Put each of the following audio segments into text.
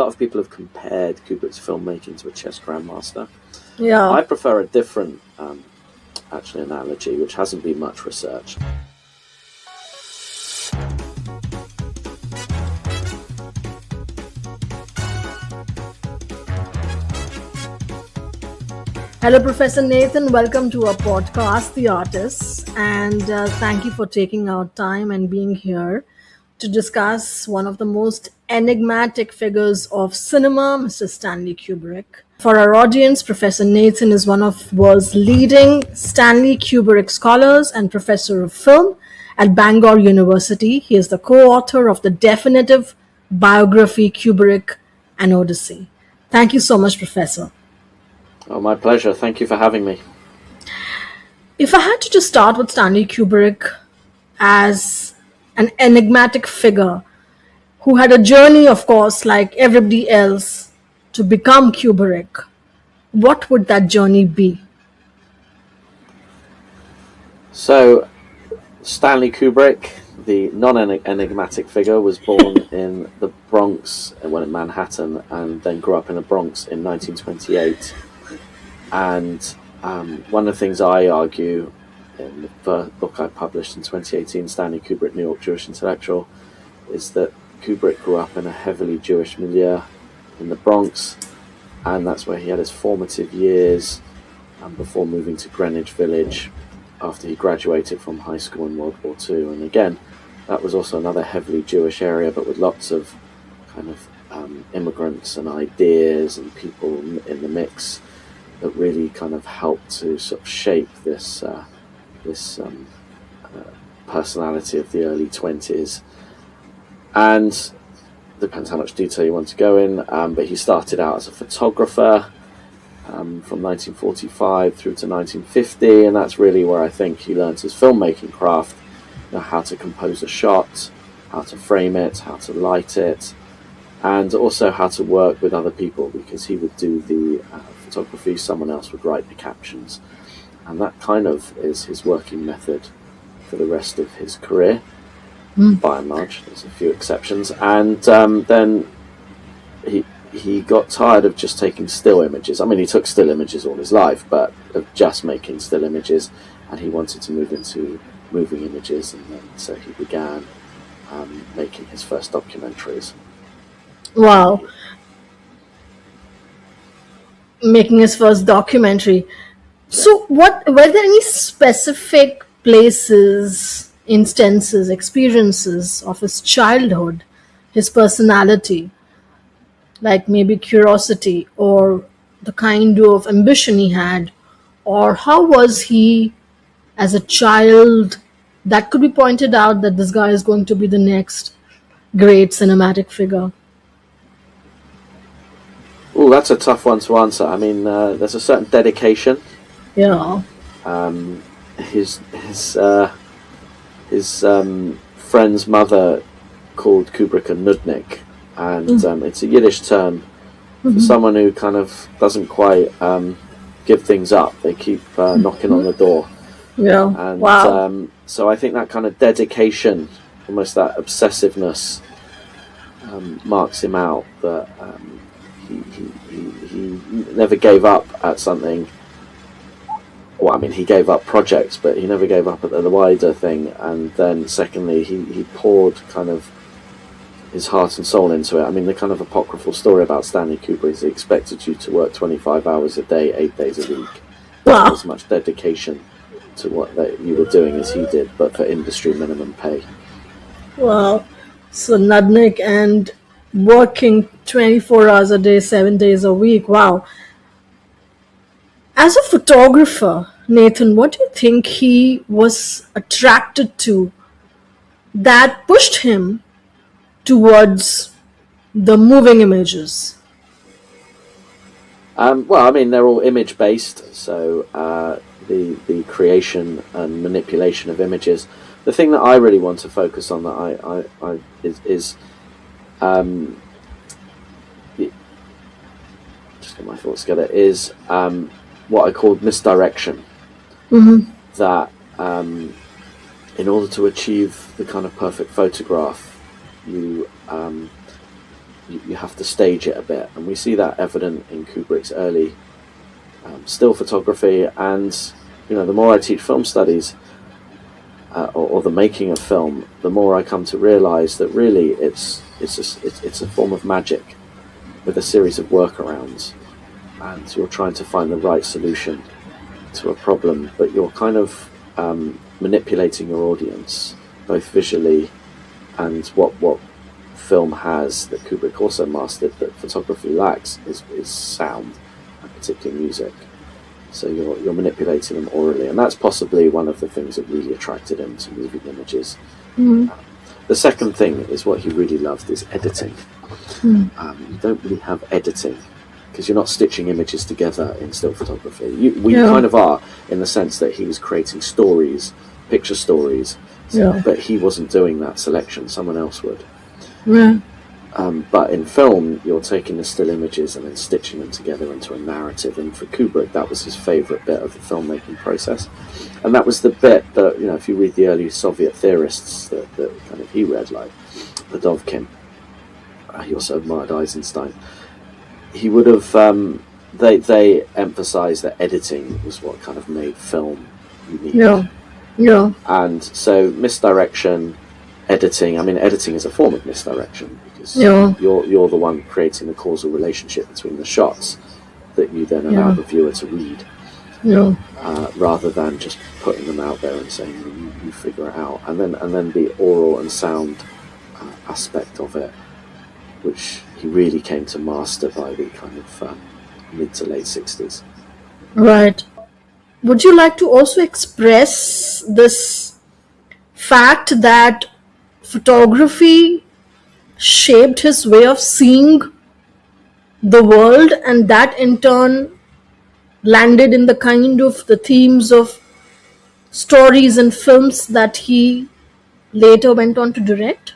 A lot of people have compared Kubrick's filmmaking to a chess grandmaster. Yeah. I prefer a different analogy, which hasn't been much researched. Hello, Professor Nathan. Welcome to our podcast, The Artists. And thank you for taking our time and being here to discuss one of the most enigmatic figures of cinema, Mr. Stanley Kubrick. For our audience, Professor Nathan is one of world's leading Stanley Kubrick scholars and professor of film at Bangor University. He is the co-author of the definitive biography Kubrick, An Odyssey. Thank you so much, Professor. Oh, my pleasure. Thank you for having me. If I had to just start with Stanley Kubrick as an enigmatic figure who had a journey, of course, like everybody else, to become Kubrick, what would that journey be? So, Stanley Kubrick, the non-enigmatic figure, was born in the Bronx, in Manhattan, and then grew up in the Bronx in 1928. And one of the things I argue in the first book I published in 2018, Stanley Kubrick, New York Jewish Intellectual, is that Kubrick grew up in a heavily Jewish milieu in the Bronx, and that's where he had his formative years before moving to Greenwich Village after he graduated from high school in World War II. And again, that was also another heavily Jewish area, but with lots of kind of immigrants and ideas and people in the mix that really kind of helped to sort of shape this personality of the early 20s. And depends how much detail you want to go in, but he started out as a photographer from 1945 through to 1950, and that's really where I think he learned his filmmaking craft, how to compose a shot, how to frame it, how to light it, and also how to work with other people, because he would do the photography, someone else would write the captions, and that kind of is his working method for the rest of his career, by and large. There's a few exceptions, and then he got tired of just taking still images. I mean, he took still images all his life, but of just making still images, and he wanted to move into moving images, and then so he began making his first documentaries. Wow. Making his first documentary. So were there any specific places, instances, experiences of his childhood, his personality, like maybe curiosity or the kind of ambition he had, or how was he as a child that could be pointed out that this guy is going to be the next great cinematic figure? Oh, that's a tough one to answer. I mean, there's a certain dedication. Yeah. His friend's mother called Kubrick a nudnik, and it's a Yiddish term for someone who kind of doesn't quite give things up. They keep knocking on the door. Yeah. And Wow. so I think that kind of dedication, almost that obsessiveness, marks him out. That he never gave up at something. Well, I mean, he gave up projects, but he never gave up at the wider thing. And then secondly, he poured kind of his heart and soul into it. I mean, the kind of apocryphal story about Stanley Kubrick is he expected you to work 25 hours a day, 8 days a week. Wow. Not as much dedication to what you were doing as he did, but for industry minimum pay. Wow. So Nudnik and working 24 hours a day, 7 days a week. Wow. As a photographer, Nathan, what do you think he was attracted to that pushed him towards the moving images? Well, I mean, they're all image based, so the creation and manipulation of images. The thing that I really want to focus on that is just get my thoughts together, is what I called misdirection. That in order to achieve the kind of perfect photograph, you you have to stage it a bit, and we see that evident in Kubrick's early still photography. And the more I teach film studies or the making of film, the more I come to realize that really it's a form of magic with a series of workarounds, and you're trying to find the right solution to a problem, but you're kind of manipulating your audience both visually, and what film has that Kubrick also mastered that photography lacks is sound, and particularly music. So you're manipulating them orally, and that's possibly one of the things that really attracted him to moving images. The second thing is what he really loved is editing. You don't really have editing because you're not stitching images together in still photography. We kind of are, in the sense that he was creating stories, picture stories, but he wasn't doing that selection, someone else would. But in film, you're taking the still images and then stitching them together into a narrative. And for Kubrick, that was his favourite bit of the filmmaking process. And that was the bit that, if you read the early Soviet theorists that kind of he read, like Ledovkin, he also admired Eisenstein, he would have, they emphasised that editing was what kind of made film unique. And so misdirection, editing is a form of misdirection, because you're the one creating the causal relationship between the shots that you then allow the viewer to read, rather than just putting them out there and saying you figure it out. And then the oral and sound aspect of it, which he really came to master by the kind of mid to late 60s. Right. Would you like to also express this fact that photography shaped his way of seeing the world, and that in turn landed in the kind of the themes of stories and films that he later went on to direct?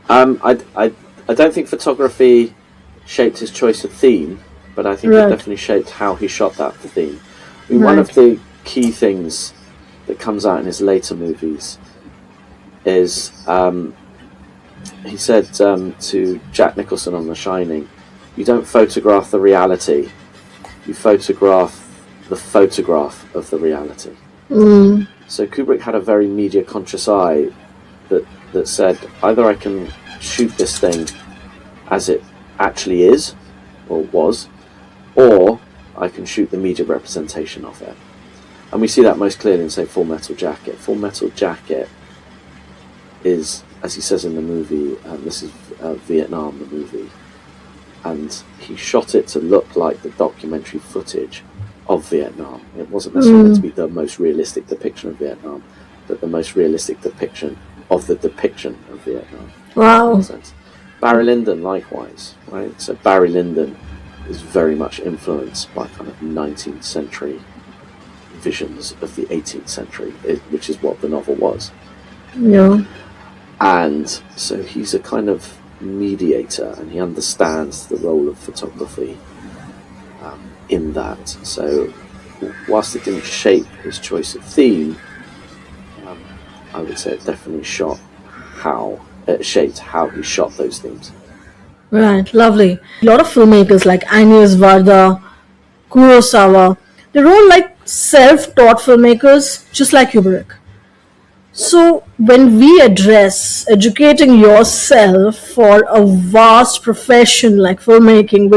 I don't think photography shaped his choice of theme, but I think it definitely shaped how he shot that theme. One of the key things that comes out in his later movies is he said to Jack Nicholson on The Shining, you don't photograph the reality, you photograph the photograph of the reality. So Kubrick had a very media conscious eye that said, either I can shoot this thing as it actually is or was, or I can shoot the media representation of it. And we see that most clearly in, say, Full Metal Jacket. Full Metal Jacket is, as he says in the movie, this is Vietnam, the movie, and he shot it to look like the documentary footage of Vietnam. It wasn't necessarily meant to be the most realistic depiction of Vietnam, but the most realistic depiction of the depiction of Vietnam. Wow. Barry Lyndon, likewise, right? So Barry Lyndon is very much influenced by kind of 19th century visions of the 18th century, which is what the novel was. And so he's a kind of mediator, and he understands the role of photography in that. So whilst it didn't shape his choice of theme, I would say it definitely shaped how he shot those themes. Right, lovely. A lot of filmmakers like Agnes Varda, Kurosawa, they're all like self-taught filmmakers, just like Kubrick. So when we address educating yourself for a vast profession like filmmaking,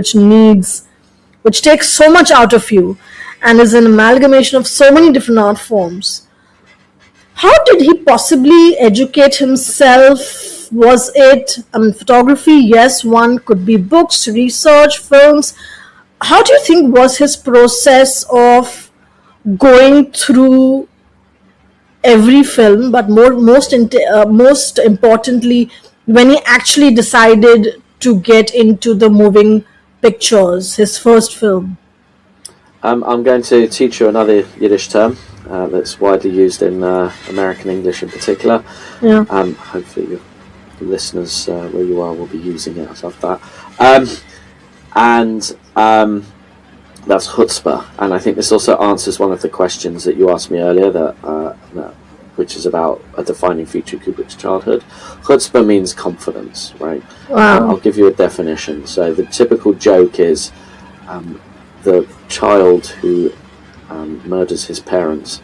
which takes so much out of you and is an amalgamation of so many different art forms, how did he possibly educate himself? Was it photography? Yes, one could be books, research, films. How do you think was his process of going through every film, but most importantly, when he actually decided to get into the moving pictures, his first film? I'm going to teach you another Yiddish term that's widely used in American English in particular. Hopefully your listeners where you are will be using it. I love that. And that's chutzpah. And I think this also answers one of the questions that you asked me earlier that which is about a defining feature of Kubrick's childhood. Chutzpah means confidence, right? Wow. I'll give you a definition. So the typical joke is the child who murders his parents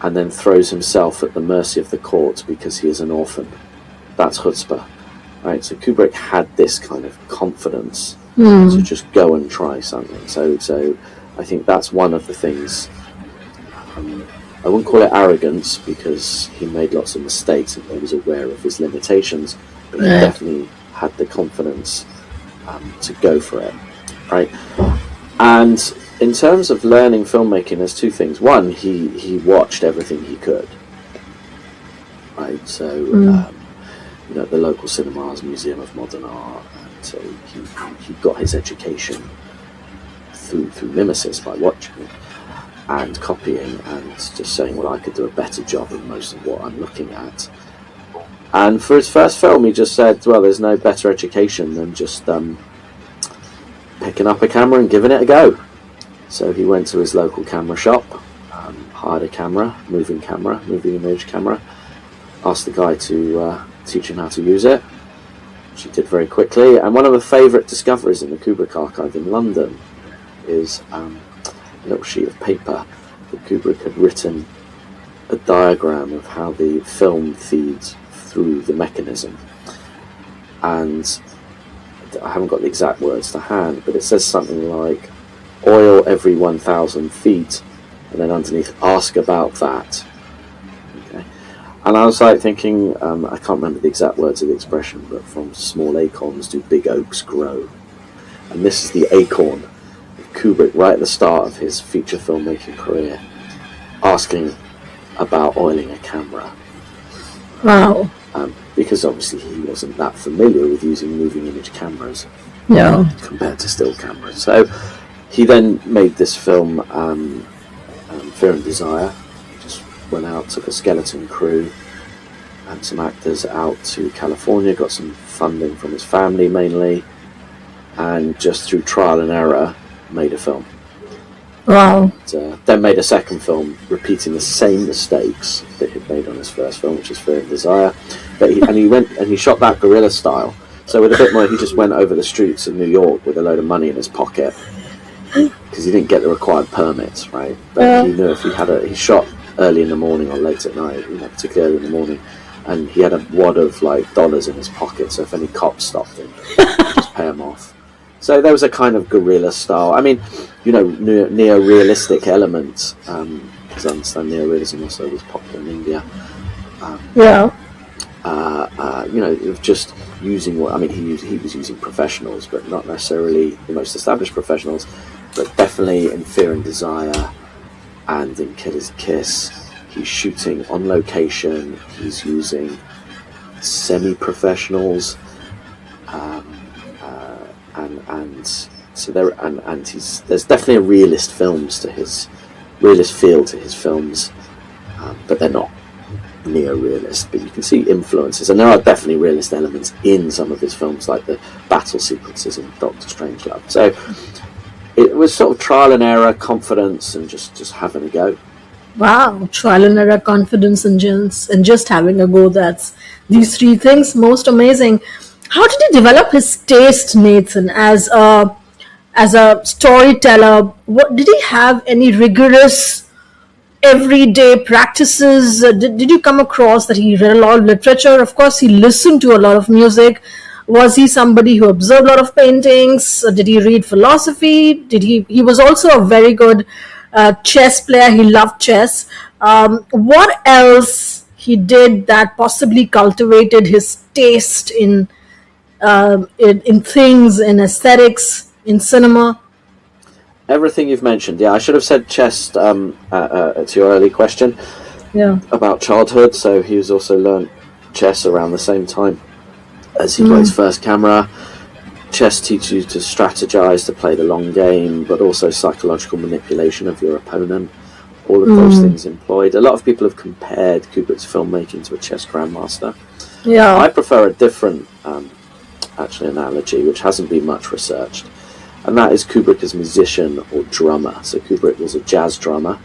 and then throws himself at the mercy of the court because he is an orphan. That's chutzpah, right? So Kubrick had this kind of confidence to just go and try something. So I think that's one of the things. I wouldn't call it arrogance because he made lots of mistakes and he was aware of his limitations, but he definitely had the confidence to go for it, right? And in terms of learning filmmaking, there's two things. One, he watched everything he could, right? So, the local cinemas, Museum of Modern Art, and so he got his education through mimesis by watching it and copying and just saying, well, I could do a better job of most of what I'm looking at. And for his first film, he just said, well, there's no better education than just picking up a camera and giving it a go. So he went to his local camera shop, hired a camera, moving image camera, asked the guy to teach him how to use it, which he did very quickly. And one of the favourite discoveries in the Kubrick archive in London is a little sheet of paper that Kubrick had written a diagram of how the film feeds through the mechanism. And I haven't got the exact words to hand, but it says something like oil every 1,000 feet, and then underneath ask about that. Okay. And I was like thinking, I can't remember the exact words of the expression, but from small acorns do big oaks grow. And this is the acorn of Kubrick right at the start of his feature filmmaking career, asking about oiling a camera. Wow. Because obviously he wasn't that familiar with using moving image cameras compared to still cameras. So he then made this film, Fear and Desire. He just went out, took a skeleton crew and some actors out to California, got some funding from his family mainly, and just through trial and error made a film. Wow. And, then made a second film repeating the same mistakes that he'd made on his first film, which is Fear and Desire. But he shot that guerrilla style. So with a bit more, he just went over the streets of New York with a load of money in his pocket because he didn't get the required permits, right? But he knew if he shot early in the morning or late at night, particularly early in the morning, and he had a wad of dollars in his pocket. So if any cops stopped him, he'd just pay him off. So there was a kind of guerrilla style. I mean, neo-realistic elements, because I understand neo-realism also was popular in India. Of just using he was using professionals, but not necessarily the most established professionals, but definitely in Fear and Desire and in Killer's Kiss, he's shooting on location. He's using semi-professionals. There's definitely a realist feel to his films, but they're not neo-realist. But you can see influences, and there are definitely realist elements in some of his films, like the battle sequences in Doctor Strangelove. So it was sort of trial and error, confidence, and just having a go. Wow, trial and error, confidence, and just having a go. That's these three things, most amazing. How did he develop his taste, Nathan, as a storyteller? What did he have any rigorous everyday practices? Did you come across that he read a lot of literature? Of course, he listened to a lot of music. Was he somebody who observed a lot of paintings? Did he read philosophy? He was also a very good chess player. He loved chess. What else he did that possibly cultivated his taste in things, in aesthetics, in cinema? Everything you've mentioned. Yeah, I should have said chess to your early question about childhood. So he was also learned chess around the same time as he got his first camera. Chess teaches you to strategize, to play the long game, but also psychological manipulation of your opponent. All of those things employed. A lot of people have compared Kubrick's filmmaking to a chess grandmaster. Yeah, I prefer a different analogy, which hasn't been much researched, and that is Kubrick as musician or drummer. So Kubrick was a jazz drummer.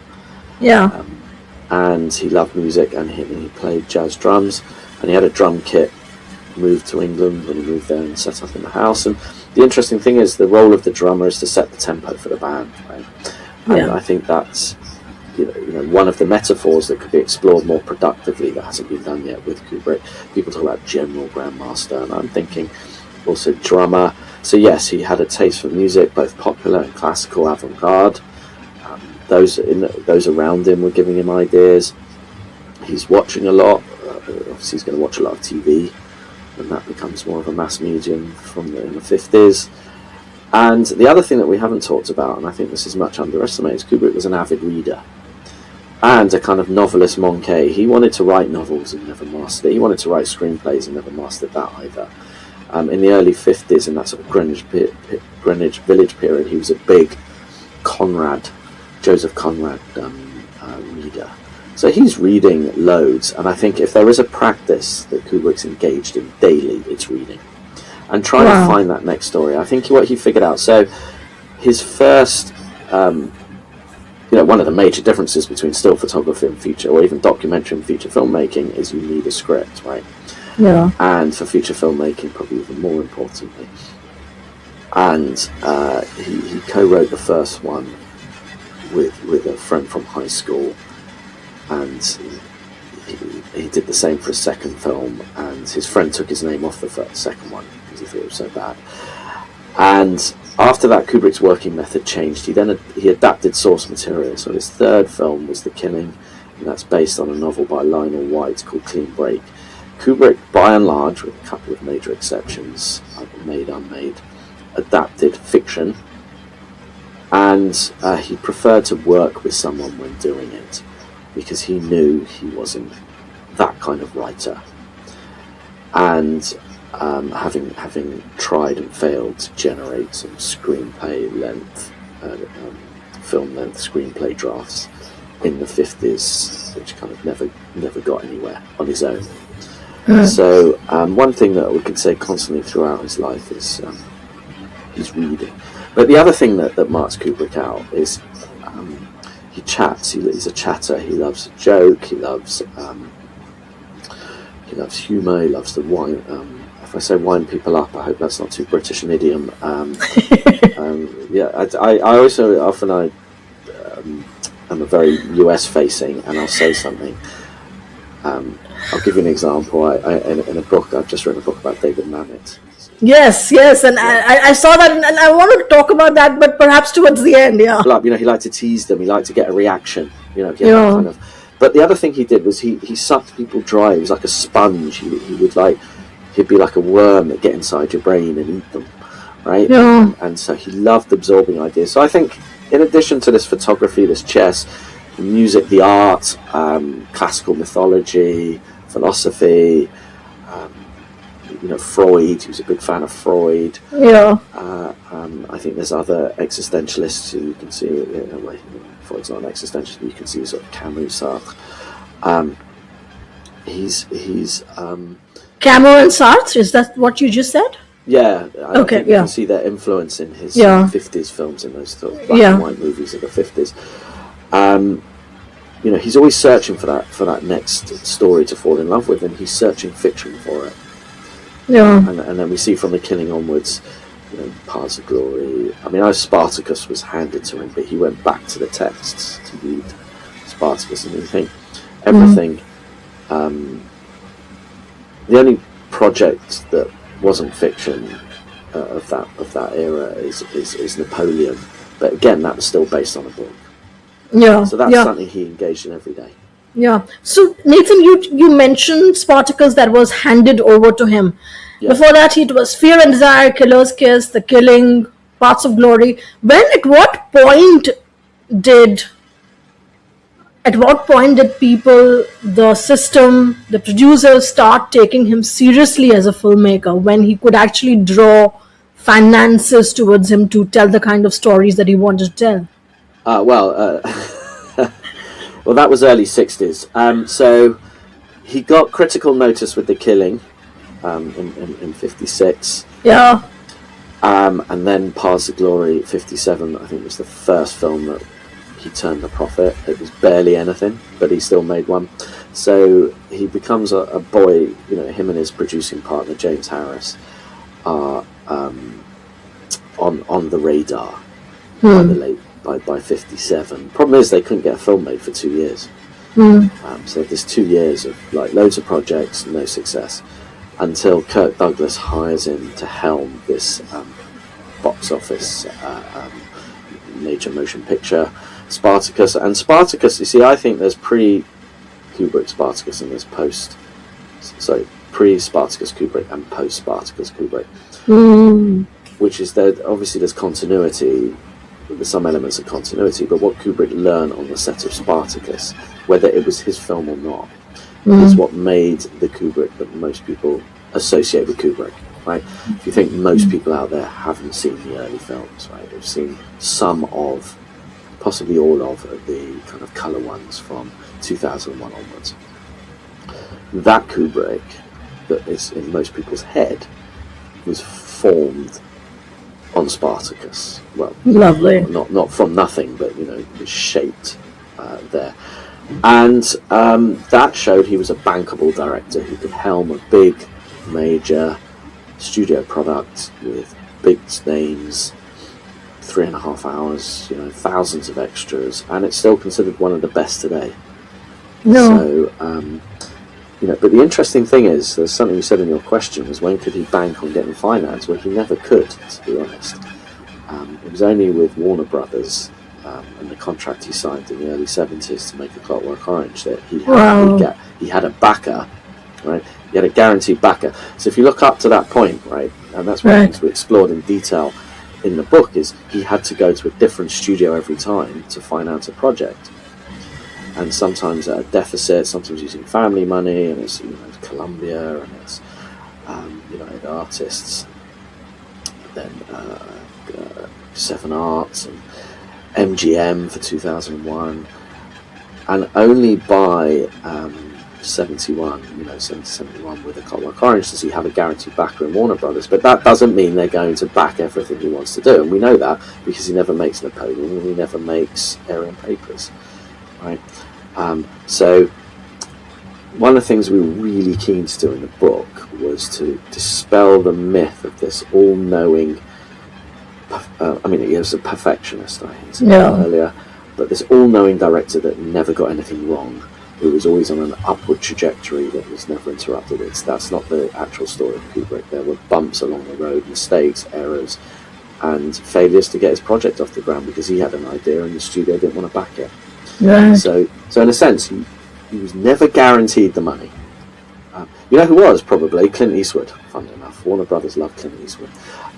and he loved music, and he played jazz drums, and he had a drum kit. Moved to England when he moved there and set up in the house. And the interesting thing is the role of the drummer is to set the tempo for the band, right? And I think that's you know one of the metaphors that could be explored more productively that hasn't been done yet with Kubrick. People talk about general grandmaster, and I'm thinking also drummer. So yes, he had a taste for music, both popular and classical, avant-garde. Those around him were giving him ideas. He's watching a lot. Obviously, he's going to watch a lot of TV. And that becomes more of a mass medium in the 50s. And the other thing that we haven't talked about, and I think this is much underestimated, is Kubrick was an avid reader and a kind of novelist manqué. He wanted to write novels and never mastered it. He wanted to write screenplays and never mastered that either. In the early 50s, in that sort of Greenwich Village period, he was a big Joseph Conrad reader. So he's reading loads, and I think if there is a practice that Kubrick's engaged in daily, it's reading. And trying to find that next story. I think what he figured out, so his first, one of the major differences between still photography and feature, or even documentary and feature filmmaking, is you need a script, right? Yeah. And for feature filmmaking, probably even more importantly. And he co-wrote the first one with a friend from high school. And he did the same for his second film, and his friend took his name off the second one because he thought it was so bad. And after that, Kubrick's working method changed. He adapted source material. So his third film was The Killing, and that's based on a novel by Lionel White called Clean Break. Kubrick, by and large, with a couple of major exceptions, either made, unmade, adapted fiction, and he preferred to work with someone when doing it, because he knew he wasn't that kind of writer. And having tried and failed to generate some screenplay length, film length screenplay drafts in the 50s, which kind of never got anywhere on his own. So one thing that we could say constantly throughout his life is he's reading. But the other thing that marks Kubrick out is he chats. He's a chatter. He loves a joke. He loves humour. He loves to wind. If I say wind people up, I hope that's not too British an idiom. I also often am a very US facing, and I'll say something. I'll give you an example. In a book, I've just written a book about David Mamet. Yes, and I saw that, and I want to talk about that, but perhaps towards the end, yeah. He liked to tease them. He liked to get a reaction. Kind of. But the other thing he did was he sucked people dry. He was like a sponge. He'd be like a worm that get inside your brain and eat them, right? Yeah. And so he loved absorbing ideas. So I think, in addition to this photography, this chess, music, the art, classical mythology, philosophy. Freud. He was a big fan of Freud. Yeah. I think there's other existentialists who you can see. Freud's not an existentialist, but you can see sort of Camus, Sartre. He's Camus and Sartre. Is that what you just said? Yeah. I think you can see their influence in his 50s films, in those sort of black and white movies of the 50s. He's always searching for that next story to fall in love with, and he's searching fiction for it. Yeah. And then we see from The Killing onwards, Paths of Glory. I mean, Spartacus was handed to him, but he went back to the texts to read Spartacus, and you think everything. The only project that wasn't fiction of that era is Napoleon, but again, that was still based on a book. Yeah. So that's something he engaged in every day. Yeah. So Nathan, you mentioned Spartacus that was handed over to him. Yeah. Before that, it was Fear and Desire, Killer's Kiss, The Killing, Paths of Glory. At what point did people, the system, the producers start taking him seriously as a filmmaker, when he could actually draw finances towards him to tell the kind of stories that he wanted to tell? Well, that was early 60s. So he got critical notice with The Killing in 56. Yeah. And then Paths of Glory, 57, I think, was the first film that he turned a profit. It was barely anything, but he still made one. So he becomes a boy. You know, him and his producing partner James Harris are on the radar by 57. Problem is, they couldn't get a film made for 2 years. So there's 2 years of like loads of projects, no success, until Kirk Douglas hires him to helm this box office major motion picture, Spartacus. And Spartacus, you see, I think there's pre-Kubrick Spartacus and there's pre-Spartacus Kubrick and post-Spartacus Kubrick, which is that obviously there's continuity. There's some elements of continuity, but what Kubrick learned on the set of Spartacus, whether it was his film or not, is what made the Kubrick that most people associate with Kubrick, right? If you think most people out there haven't seen the early films, right? They've seen some of, possibly all of the kind of colour ones from 2001 onwards. That Kubrick that is in most people's head was formed on Spartacus. Well, lovely. Not from nothing, but you know, it was shaped there. And that showed he was a bankable director who could helm a big, major studio product with big names, 3.5 hours, you know, thousands of extras, and it's still considered one of the best today. So, you know, but the interesting thing is, there's something you said in your question, was when could he bank on getting finance? Well, he never could, to be honest. It was only with Warner Brothers and the contract he signed in the early 70s to make A Clockwork Orange that he had a backer, right? He had a guaranteed backer. So if you look up to that point, right, and that's one of the things we explored in detail in the book, is he had to go to a different studio every time to finance a project. And sometimes at a deficit, sometimes using family money, and it's, you know, it's Columbia, and it's United Artists, then Seven Arts, and MGM for 2001, and only by 71 with A Clockwork Orange does he have a guaranteed backer in Warner Brothers. But that doesn't mean they're going to back everything he wants to do, and we know that because he never makes Napoleon and he never makes Aryan Papers, right? So one of the things we were really keen to do in the book was to dispel the myth of this all-knowing, he was a perfectionist, I hinted earlier, but this all-knowing director that never got anything wrong, who was always on an upward trajectory that was never interrupted. That's not the actual story of Kubrick. There were bumps along the road, mistakes, errors, and failures to get his project off the ground because he had an idea and the studio didn't want to back it. Right. So in a sense, he was never guaranteed the money. You know who was? Probably Clint Eastwood, funnily enough. Warner Brothers loved Clint Eastwood.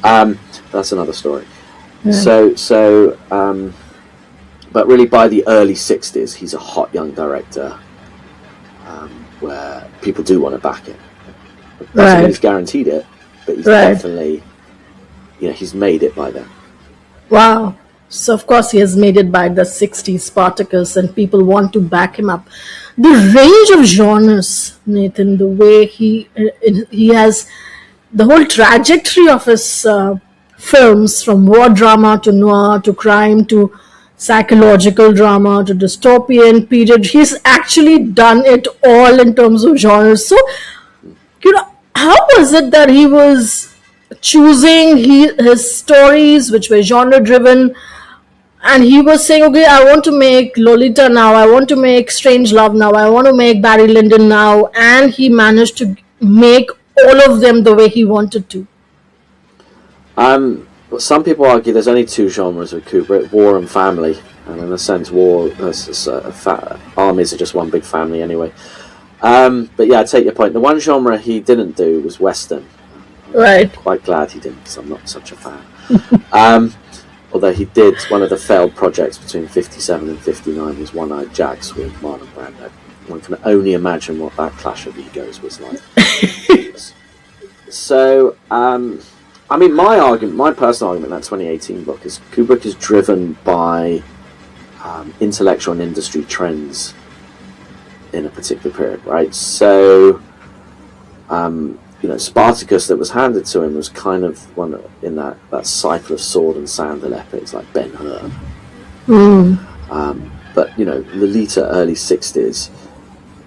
That's another story. Yeah. But really by the early 60s, he's a hot young director where people do want to back it. Doesn't mean he's guaranteed it, but he's definitely, he's made it by then. Wow. So, of course, he has made it by the 60s Spartacus, and people want to back him up. The range of genres, Nathan, the way he has the whole trajectory of his films, from war drama to noir to crime to psychological drama to dystopian period, he's actually done it all in terms of genres. So, how was it that he was choosing his stories, which were genre driven, and he was saying, okay, I want to make Lolita now, I want to make Strange Love now, I want to make Barry Lyndon now, and he managed to make all of them the way he wanted to? Some people argue there's only two genres of Kubrick, war and family, and in a sense armies are just one big family anyway. But yeah, I take your point. The one genre he didn't do was Western. Right. Quite glad he didn't, because I'm not such a fan. Although he did, one of the failed projects between 57 and 59 was One-Eyed Jacks with Marlon Brando. One can only imagine what that clash of egos was like. So, my personal argument in that 2018 book is Kubrick is driven by intellectual and industry trends in a particular period, right? So, Spartacus that was handed to him was kind of one in that cycle of sword and sandal epics like Ben-Hur. But, Lolita, early 60s,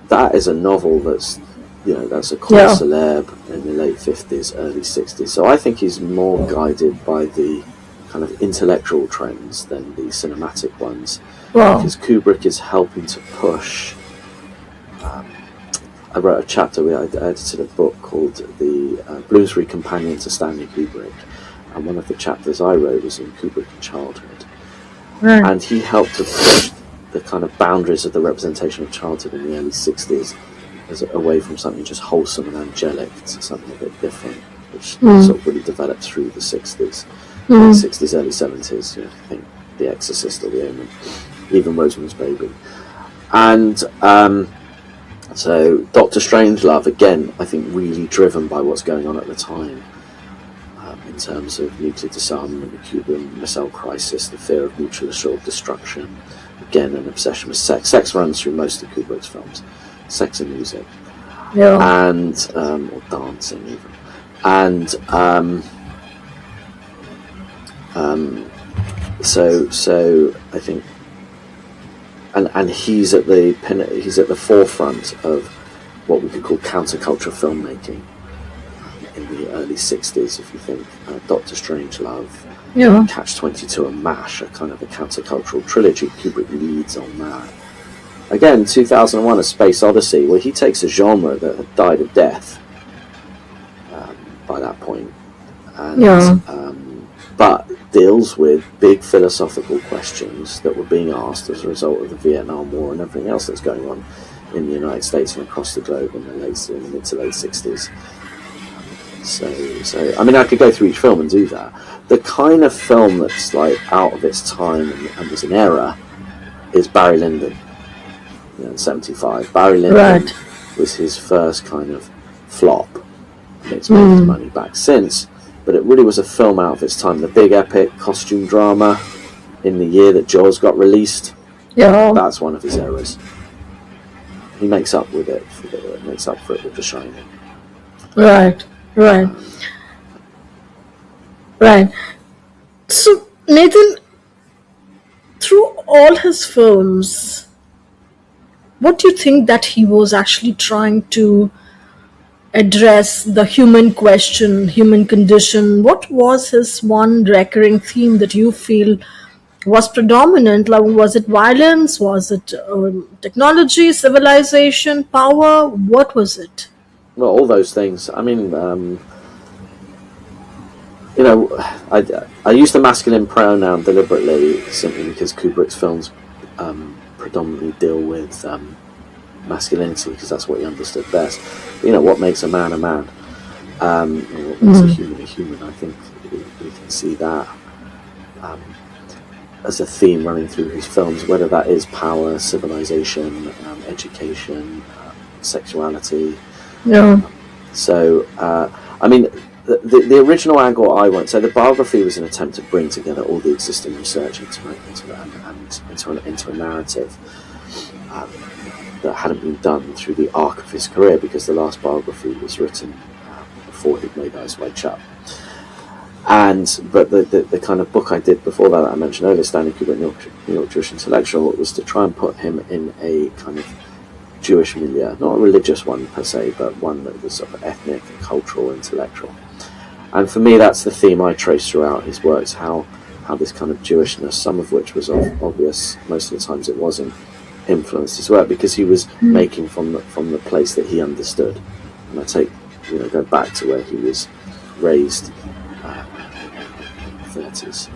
that is a novel that's a cause célèbre in the late 50s, early 60s. So I think he's more guided by the kind of intellectual trends than the cinematic ones. Wow. Because Kubrick is helping to push. I wrote a chapter where I edited a book called The Bloomsbury Companion to Stanley Kubrick. And one of the chapters I wrote was in Kubrick and childhood. Right. And he helped to push the kind of boundaries of the representation of childhood in the early 60s as away from something just wholesome and angelic to something a bit different, which sort of really developed through the 60s. Late 60s, early 70s, I think The Exorcist or The Omen, even Rosemary's Baby. And so Doctor Strangelove, again, I think really driven by what's going on at the time. In terms of nuclear disarmament, the Cuban Missile Crisis, the fear of mutual assured destruction, again an obsession with sex. Sex runs through most of Kubrick's films, sex and music, and or dancing even, and so I think, and he's at the forefront of what we could call counterculture filmmaking. In the early 60s, if you think Doctor Strangelove, Catch-22 and MASH are kind of a countercultural trilogy. Kubrick leads on that. Again, 2001: A Space Odyssey, where he takes a genre that had died a death by that point, and, but deals with big philosophical questions that were being asked as a result of the Vietnam War and everything else that's going on in the United States and across the globe in the mid to late 60s. So I mean, I could go through each film and do that. The kind of film that's like out of its time and was an era is Barry Lyndon. In 75, Barry Lyndon was his first kind of flop. And it's made his money back since, but it really was a film out of its time. The big epic costume drama in the year that Jaws got released. Yeah, that's one of his errors. He makes up with it. Makes up for it with The Shining. Right. So, Nathan, through all his films, what do you think that he was actually trying to address? The human question, human condition? What was his one recurring theme that you feel was predominant? Like, was it violence? Was it technology, civilization, power? What was it? Well, all those things. I mean, I use the masculine pronoun deliberately simply because Kubrick's films predominantly deal with masculinity, because that's what he understood best. What makes a man a man? What makes a human a human? I think we can see that as a theme running through his films, whether that is power, civilization, education, sexuality. Yeah. So, I mean, the original angle I went. So the biography was an attempt to bring together all the existing research into a narrative that hadn't been done through the arc of his career, because the last biography was written before he'd made Eyes Wide Shut. But the kind of book I did before that I mentioned earlier, Stanley Kubrick, New York Jewish Intellectual, was to try and put him in a kind of Jewish milieu, not a religious one per se, but one that was sort of ethnic, cultural, intellectual. And for me, that's the theme I trace throughout his works, how this kind of Jewishness, some of which was obvious, most of the times it wasn't, influenced his work, because he was making from the place that he understood. And I go back to where he was raised in the 30s.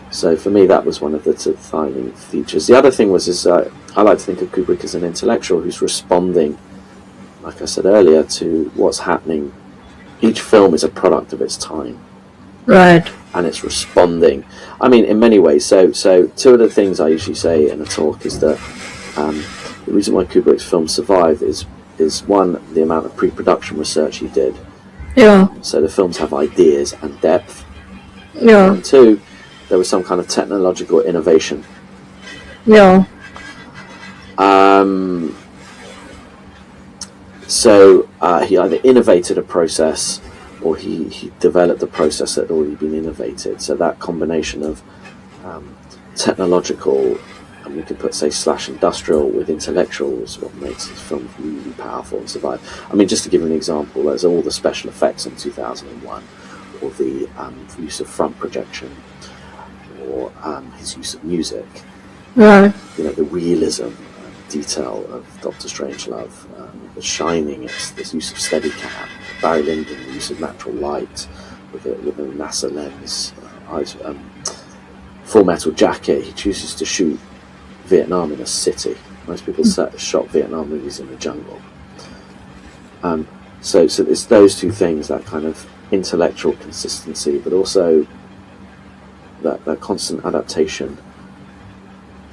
So for me, that was one of the defining features. The other thing was I like to think of Kubrick as an intellectual who's responding, like I said earlier, to what's happening. Each film is a product of its time. Right. And it's responding. I mean, in many ways. So two of the things I usually say in a talk is that the reason why Kubrick's films survive is one, the amount of pre-production research he did. Yeah. So the films have ideas and depth. Yeah. And two, there was some kind of technological innovation. Yeah. So he either innovated a process or he developed a process that had already been innovated. So that combination of technological you could put, say, slash industrial with intellectual is what makes his film really powerful and survive. I mean, just to give an example, there's all the special effects on 2001, or the use of front projection, or his use of music. Right. You know, the realism and detail of Doctor Strangelove, The Shining, it's this use of Steadicam, Barry Lyndon, the use of natural light with a NASA lens, Full Metal Jacket, he chooses to shoot Vietnam in a city. Most people shot Vietnam movies in the jungle. So it's those two things, that kind of intellectual consistency, but also that constant adaptation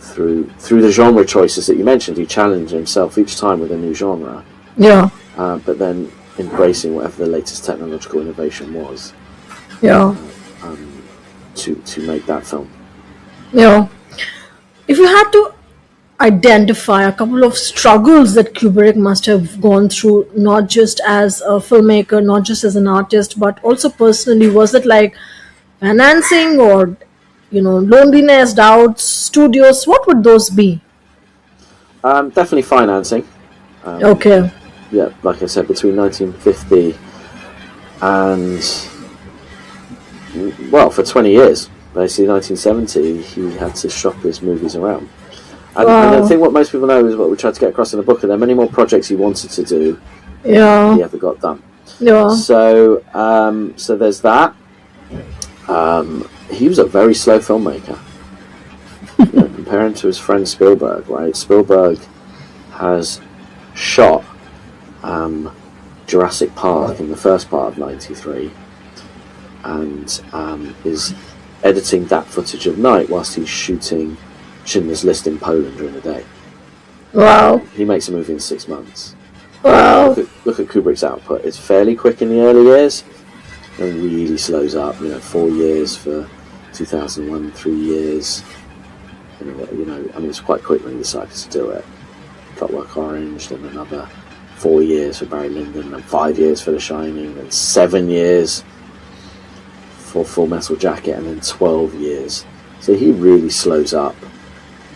through the genre choices that you mentioned. He challenged himself each time with a new genre. Yeah. But then embracing whatever the latest technological innovation was. Yeah. To make that film. Yeah. If you had to identify a couple of struggles that Kubrick must have gone through, not just as a filmmaker, not just as an artist, but also personally, was it like financing or, loneliness, doubts, studios? What would those be? Definitely financing. Okay. Yeah, like I said, between 1950 and, for 20 years, basically 1970, he had to shop his movies around. And I think what most people know is what we tried to get across in the book, and there are many more projects he wanted to do than he ever got done. Yeah. So there's that. He was a very slow filmmaker. Comparing to his friend Spielberg, right? Spielberg has shot Jurassic Park in the first part of '93, and is editing that footage at night whilst he's shooting Schindler's List in Poland during the day. Wow. He makes a movie in 6 months. Wow. Look at Kubrick's output. It's fairly quick in the early years, and really slows up. 4 years for 2001, 3 years. It's quite quick when he decided to do it. Clockwork Orange, then another 4 years for Barry Lyndon, and 5 years for The Shining, and 7 years for Full Metal Jacket, and then 12 years. So he really slows up,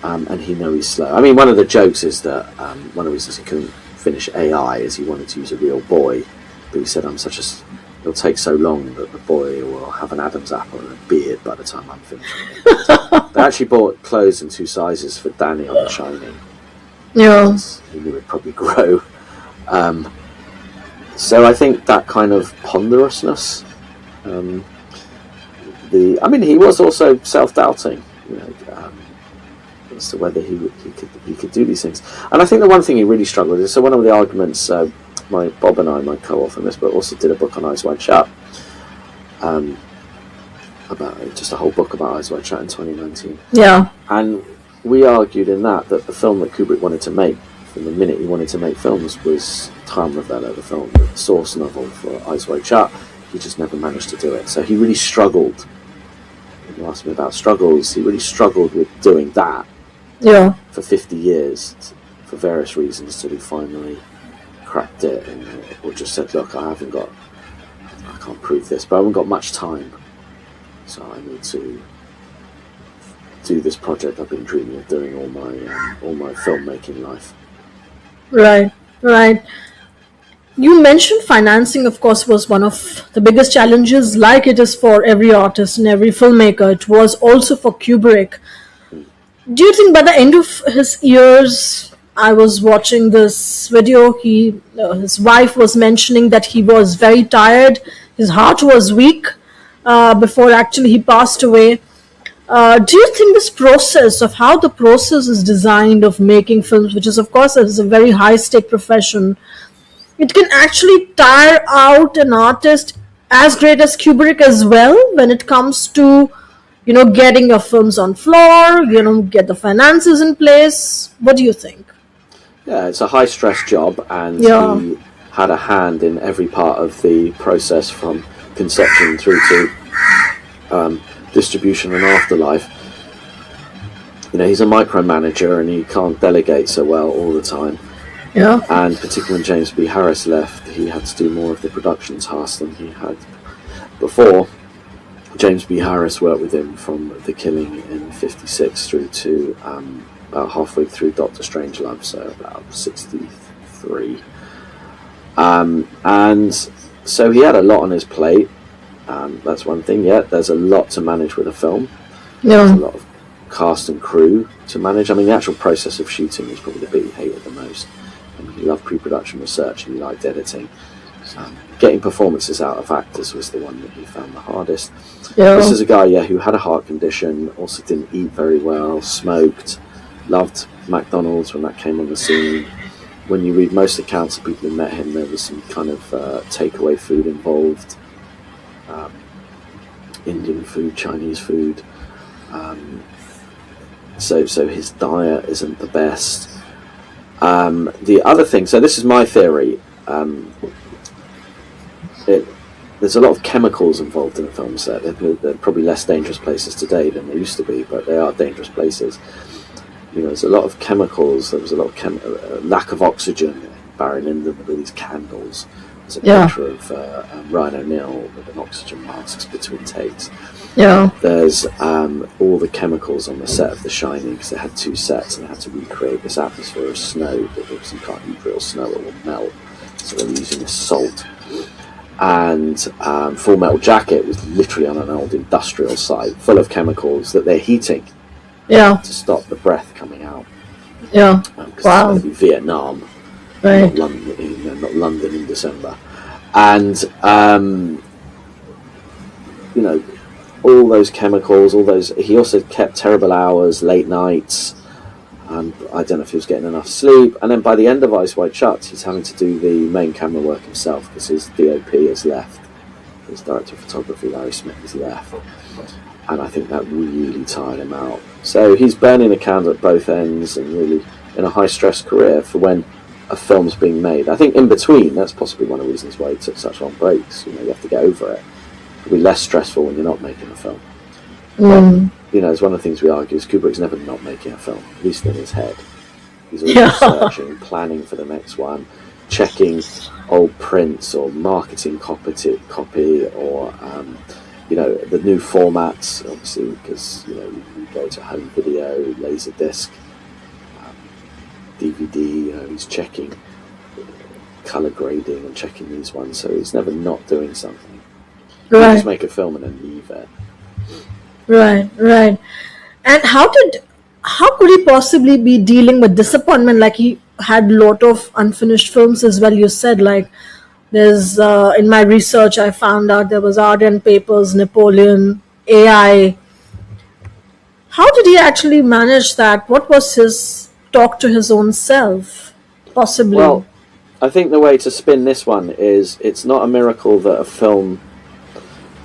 and he knows he's slow. I mean, one of the jokes is that one of the reasons he couldn't finish AI is he wanted to use a real boy, but he said, it'll take so long that the boy will have an Adam's apple and a beard by the time I'm finishing it. They actually bought clothes in 2 sizes for Danny on The Shining. Yeah. He knew it'd probably grow. So I think that kind of ponderousness. He was also self-doubting, as to whether he could do these things. And I think the one thing he really struggled with is, so one of the arguments, Bob and I, my co-author on this, but also did a book on Eyes Wide Shut, about just a whole book about Eyes Wide Shut in 2019. Yeah. And we argued in that the film that Kubrick wanted to make, from the minute he wanted to make films, was Time Novella, the film, the source novel for Eyes Wide Shut. He just never managed to do it. So he really struggled. You asked me about struggles. He really struggled with doing that for 50 years for various reasons, till he finally cracked it, or just said, look, I can't prove this, but I haven't got much time, so I need to do this project I've been dreaming of doing all my filmmaking life. Right. You mentioned financing, of course, was one of the biggest challenges, like it is for every artist and every filmmaker. It was also for Kubrick. Do you think by the end of his years, I was watching this video, his wife was mentioning that he was very tired, his heart was weak before actually he passed away. Do you think this process of how the process is designed of making films, which is, of course, is a very high-stake profession, it can actually tire out an artist as great as Kubrick as well when it comes to, getting your films on floor, get the finances in place? What do you think? Yeah, it's a high-stress job, and he had a hand in every part of the process, from conception through to distribution and afterlife. He's a micromanager, and he can't delegate so well all the time. Yeah. And particularly when James B. Harris left, he had to do more of the production tasks than he had before. James B. Harris worked with him from The Killing in '56 through to about halfway through Doctor Strangelove, so about 63. And so he had a lot on his plate. That's one thing. Yeah, there's a lot to manage with a film. There's a lot of cast and crew to manage. I mean, the actual process of shooting was probably the bit he hated the most. I mean, he loved pre-production research and he liked editing. Getting performances out of actors was the one that he found the hardest. This is a guy, who had a heart condition, also didn't eat very well, smoked, loved McDonald's when that came on the scene. When you read most accounts of people who met him, there was some kind of takeaway food involved, Indian food, Chinese food. So his diet isn't the best. The other thing, so this is my theory. There's a lot of chemicals involved in a film set. They're probably less dangerous places today than they used to be, but they are dangerous places. There's a lot of chemicals. There was a lot of lack of oxygen. Barry Lyndon with all these candles. There's a picture of Ryan O'Neill with an oxygen mask between takes. There's all the chemicals on the set of The Shining, because they had 2 sets and they had to recreate this atmosphere of snow, but obviously you can't eat real snow, it will melt. So they were using this salt. And Full Metal Jacket was literally on an old industrial site full of chemicals that they're heating to stop the breath coming out. Because it's going to be Vietnam, not London in December. And all those chemicals, he also kept terrible hours, late nights. I don't know if he was getting enough sleep. And then by the end of Eyes Wide Shut, he's having to do the main camera work himself because his DOP has left. His director of photography, Larry Smith, has left. And I think that really tired him out. So he's burning a candle at both ends and really in a high-stress career for when a film's being made. I think in between, that's possibly one of the reasons why he took such long breaks. You have to get over it. It'll be less stressful when you're not making a film. It's one of the things we argue is Kubrick's never not making a film, at least in his head. He's always researching, planning for the next one, checking old prints or marketing copy or, the new formats, obviously, because, you go to home video, Laserdisc, DVD, he's checking colour grading and checking these ones, so he's never not doing something. You just make a film and then leave it. Right. And how could he possibly be dealing with disappointment? Like, he had a lot of unfinished films as well. You said, like, there's in my research I found out there was Ardent Papers, Napoleon, AI. How did he actually manage that? What was his talk to his own self, possibly? Well, I think the way to spin this one is it's not a miracle that a film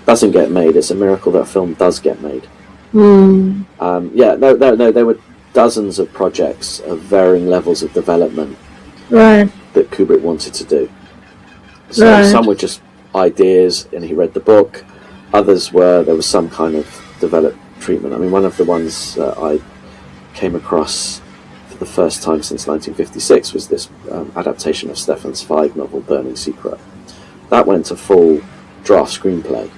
doesn't get made, it's a miracle that a film does get made. There were dozens of projects of varying levels of development that Kubrick wanted to do. So some were just ideas and he read the book, others there was some kind of developed treatment. I mean, one of the ones I came across for the first time since 1956 was this adaptation of Stefan Zweig novel Burning Secret. That went to full draft screenplay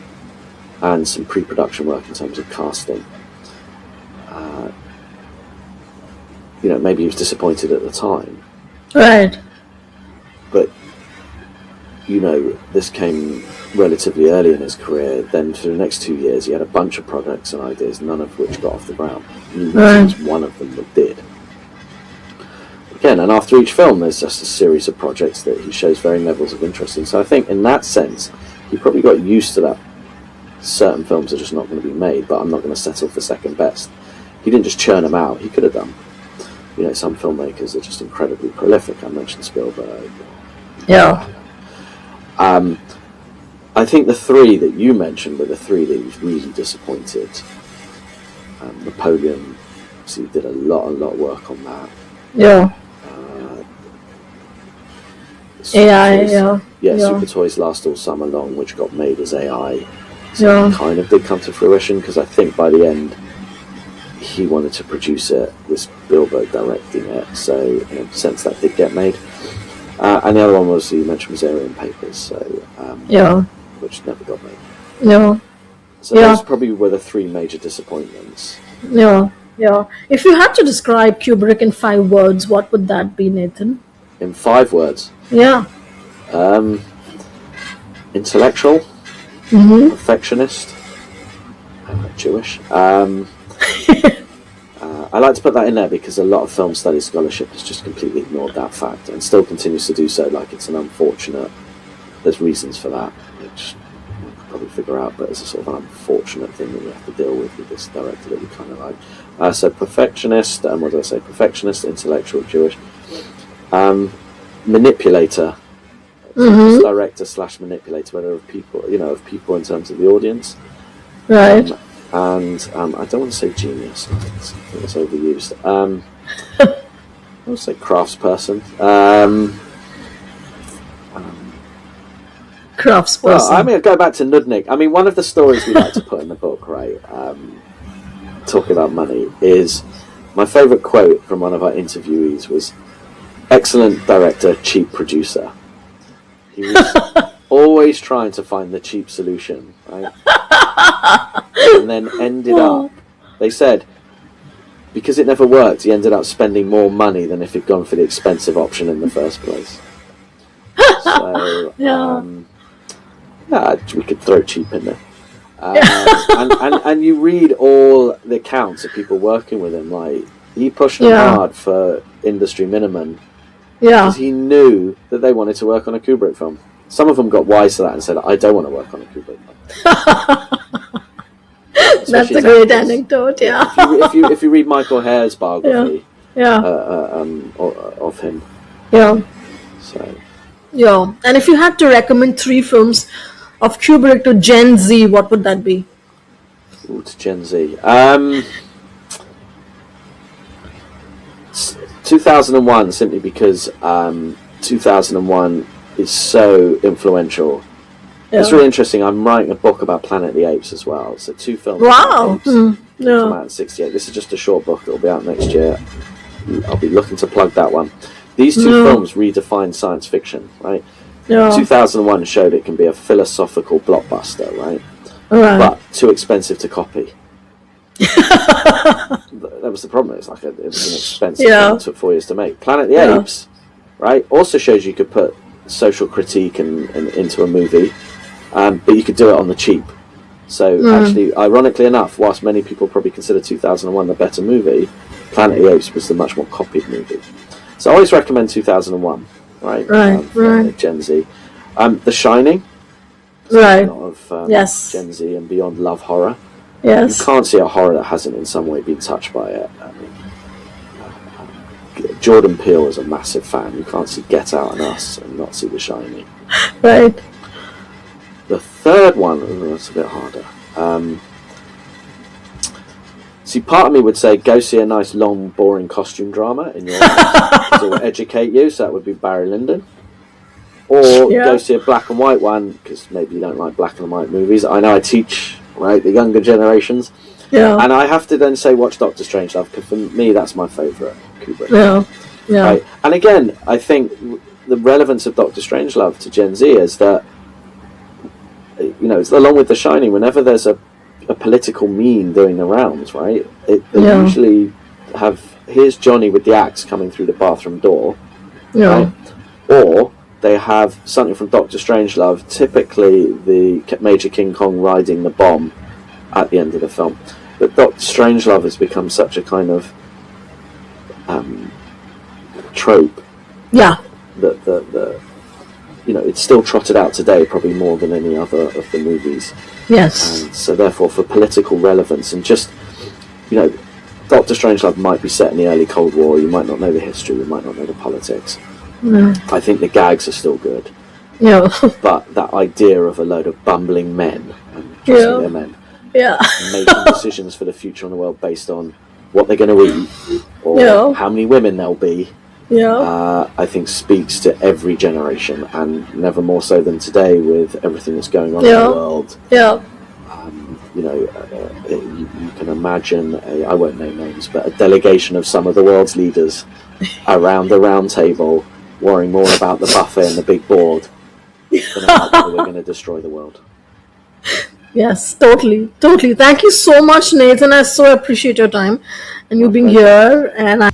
and some pre-production work in terms of casting. Maybe he was disappointed at the time. But, this came relatively early in his career. Then for the next 2 years, he had a bunch of projects and ideas, none of which got off the ground. There was one of them that did. Again, and after each film, there's just a series of projects that he shows varying levels of interest in. So I think in that sense, he probably got used to that. Certain films are just not going to be made, but I'm not going to settle for second best. He didn't just churn them out. He could have done. Some filmmakers are just incredibly prolific. I mentioned Spielberg. I think the 3 that you mentioned were the 3 that he was really disappointed. Napoleon, so he did a lot of work on that. Super Toys Last All Summer Long, which got made as AI. So it kind of did come to fruition, because I think by the end he wanted to produce it with Spielberg directing it, so in a sense that did get made. And the other one was, you mentioned, was Aryan Papers, which never got made. So those probably were the 3 major disappointments. Yeah. If you had to describe Kubrick in 5 words, what would that be, Nathan? In 5 words. Yeah. Intellectual, Mm-hmm. perfectionist, Jewish. I like to put that in there because a lot of film studies scholarship has just completely ignored that fact and still continues to do so. Like, it's an unfortunate. There's reasons for that, which you could probably figure out, but it's a sort of an unfortunate thing that we have to deal with this director that we kind of like. So perfectionist, what did I say? Perfectionist, intellectual, Jewish, manipulator. Mm-hmm. Director / manipulator, whether of people, of people in terms of the audience. Right. And I don't want to say genius. I think it's overused. I want to say craftsperson. Craftsperson. Well, I'm going to go back to Nudnik. I mean, one of the stories we like to put in the book, right, talking about money, is my favourite quote from one of our interviewees was, "Excellent director, cheap producer." He was always trying to find the cheap solution, right? And then ended up, they said, because it never worked, he ended up spending more money than if he'd gone for the expensive option in the first place. So, yeah, we could throw cheap in there. And you read all the accounts of people working with him, like, he pushed them hard for industry minimum. Because he knew that they wanted to work on a Kubrick film. Some of them got wise to that and said, "I don't want to work on a Kubrick film." That's a great anecdote, yeah. If you read Michael Hare's biography of him. Yeah. So. Yeah. And if you had to recommend 3 films of Kubrick to Gen Z, what would that be? Ooh, to Gen Z. 2001, simply because 2001 is so influential. Yeah. It's really interesting. I'm writing a book about Planet of the Apes as well. So 2 films. Wow. Come out in '68. This is just a short book. It'll be out next year. I'll be looking to plug that one. These 2 films redefine science fiction, right? 2001 showed it can be a philosophical blockbuster, right? But too expensive to copy. That was the problem. It was an expensive film. It took 4 years to make. Planet of the Apes, right? Also shows you could put social critique into a movie, but you could do it on the cheap. So actually, ironically enough, whilst many people probably consider 2001 the better movie, Planet of the Apes was the much more copied movie. So I always recommend 2001, right? Right. Gen Z. The Shining. Right. A lot of Gen Z and beyond love horror. Yes. You can't see a horror that hasn't in some way been touched by it. I mean, Jordan Peele is a massive fan. You can't see Get Out and Us and not see The Shining. Right. The third one, it's a bit harder. See, part of me would say go see a nice, long, boring costume drama in your life to educate you. So that would be Barry Lyndon. Or go see a black and white one, because maybe you don't like black and white movies. I know I teach, right, the younger generations. Yeah. And I have to then say watch Doctor Strangelove, because for me that's my favourite Kubrick. Yeah. Right? And again, I think the relevance of Doctor Strangelove to Gen Z is that, it's along with The Shining, whenever there's a political meme doing the rounds, right, they usually have, here's Johnny with the axe coming through the bathroom door, right? Or they have something from Doctor Strangelove, typically the Major King Kong riding the bomb at the end of the film. But Doctor Strangelove has become such a kind of trope. Yeah. That it's still trotted out today, probably more than any other of the movies. Yes. And so therefore, for political relevance and just, Doctor Strangelove might be set in the early Cold War. You might not know the history. You might not know the politics. I think the gags are still good. Yeah. But that idea of a load of bumbling men, and trust me, they're men, making decisions for the future in the world based on what they're going to eat or how many women there'll be, I think speaks to every generation, and never more so than today with everything that's going on in the world. Yeah. You can imagine, I won't name names, but a delegation of some of the world's leaders around the round table worrying more about the buffet and the big board than about whether we're going to destroy the world. Yes, totally, totally. Thank you so much, Nathan. I so appreciate your time and you My being pleasure. here. And I